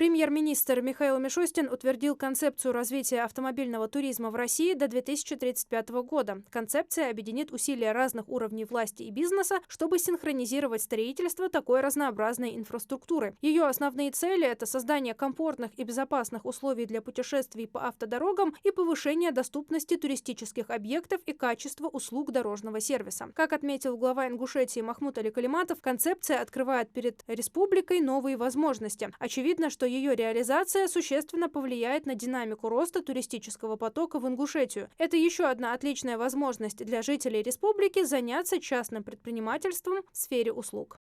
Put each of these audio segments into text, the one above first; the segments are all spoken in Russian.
Премьер-министр Михаил Мишустин утвердил концепцию развития автомобильного туризма в России до 2035 года. Концепция объединит усилия разных уровней власти и бизнеса, чтобы синхронизировать строительство такой разнообразной инфраструктуры. Ее основные цели – это создание комфортных и безопасных условий для путешествий по автодорогам и повышение доступности туристических объектов и качества услуг дорожного сервиса. Как отметил глава Ингушетии Махмут Али Калиматов, концепция открывает перед республикой новые возможности. Очевидно, что ее реализация существенно повлияет на динамику роста туристического потока в Ингушетию. Это еще одна отличная возможность для жителей республики заняться частным предпринимательством в сфере услуг.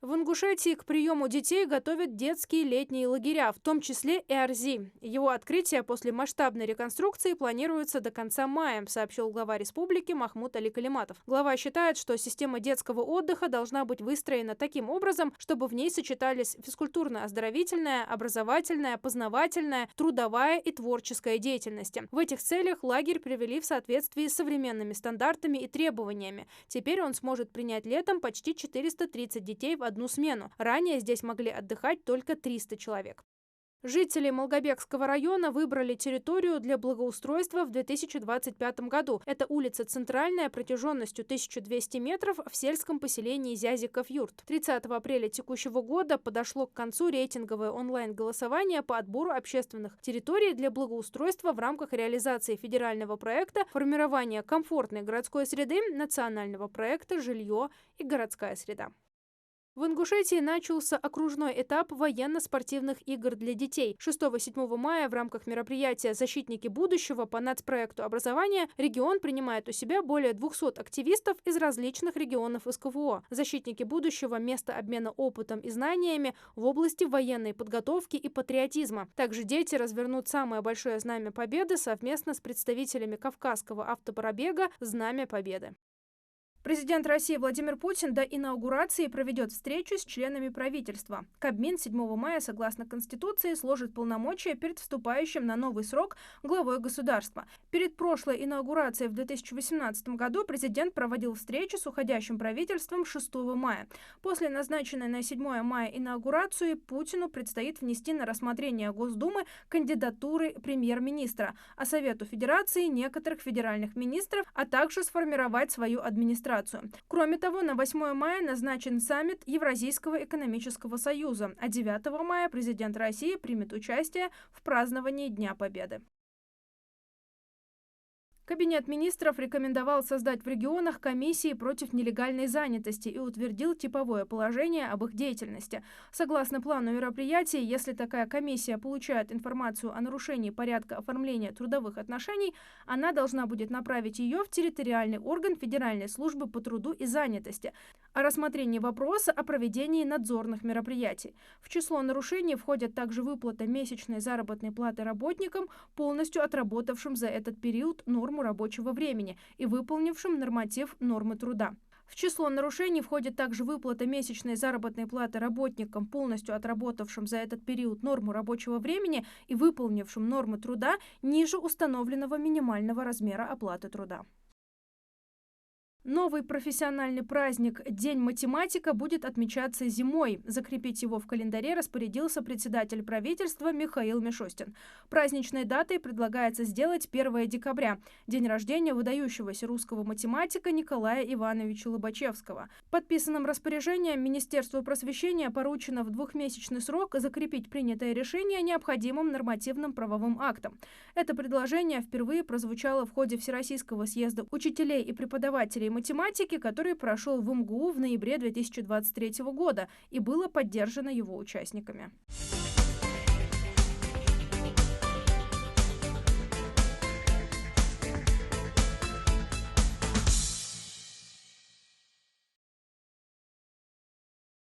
В Ингушетии к приему детей готовят детские летние лагеря, в том числе и Арзи. Его открытие после масштабной реконструкции планируется до конца мая, сообщил глава республики Махмут Али Калиматов. Глава считает, что система детского отдыха должна быть выстроена таким образом, чтобы в ней сочетались физкультурно-оздоровительная, образовательная, познавательная, трудовая и творческая деятельности. В этих целях лагерь привели в соответствии с современными стандартами и требованиями. Теперь он сможет принять летом почти 430 детей в одну смену. Ранее здесь могли отдыхать только 300 человек. Жители Малгобекского района выбрали территорию для благоустройства в 2025 году. Это улица Центральная протяженностью 1200 метров в сельском поселении Зязиков-Юрт. 30 апреля текущего года подошло к концу рейтинговое онлайн-голосование по отбору общественных территорий для благоустройства в рамках реализации федерального проекта формирования комфортной городской среды национального проекта «Жилье и городская среда». В Ингушетии начался окружной этап военно-спортивных игр для детей. 6-7 мая в рамках мероприятия «Защитники будущего» по нацпроекту образования регион принимает у себя более 200 активистов из различных регионов СКФО. «Защитники будущего» – место обмена опытом и знаниями в области военной подготовки и патриотизма. Также дети развернут самое большое знамя Победы совместно с представителями Кавказского автопробега «Знамя Победы». Президент России Владимир Путин до инаугурации проведет встречу с членами правительства. Кабмин 7 мая, согласно Конституции, сложит полномочия перед вступающим на новый срок главой государства. Перед прошлой инаугурацией в 2018 году президент проводил встречу с уходящим правительством 6 мая. После назначенной на 7 мая инаугурации Путину предстоит внести на рассмотрение Госдумы кандидатуры премьер-министра, а Совету Федерации некоторых федеральных министров, а также сформировать свою администрацию. Кроме того, на 8 мая назначен саммит Евразийского экономического союза, а 9 мая президент России примет участие в праздновании Дня Победы. Кабинет министров рекомендовал создать в регионах комиссии против нелегальной занятости и утвердил типовое положение об их деятельности. Согласно плану мероприятий, если такая комиссия получает информацию о нарушении порядка оформления трудовых отношений, она должна будет направить ее в территориальный орган Федеральной службы по труду и занятости о рассмотрении вопроса о проведении надзорных мероприятий. В число нарушений входят также выплата месячной заработной платы работникам, полностью отработавшим за этот период норму рабочего времени и выполнившим норматив нормы труда. В число нарушений входит также выплата месячной заработной платы работникам, полностью отработавшим за этот период норму рабочего времени и выполнившим нормы труда ниже установленного минимального размера оплаты труда. Новый профессиональный праздник «День математика» будет отмечаться зимой. Закрепить его в календаре распорядился председатель правительства Михаил Мишустин. Праздничной датой предлагается сделать 1 декабря, день рождения выдающегося русского математика Николая Ивановича Лобачевского. Подписанным распоряжением Министерству просвещения поручено в 2-месячный срок закрепить принятое решение необходимым нормативным правовым актом. Это предложение впервые прозвучало в ходе Всероссийского съезда учителей и преподавателей математики, который прошел в МГУ в ноябре 2023 года и было поддержано его участниками.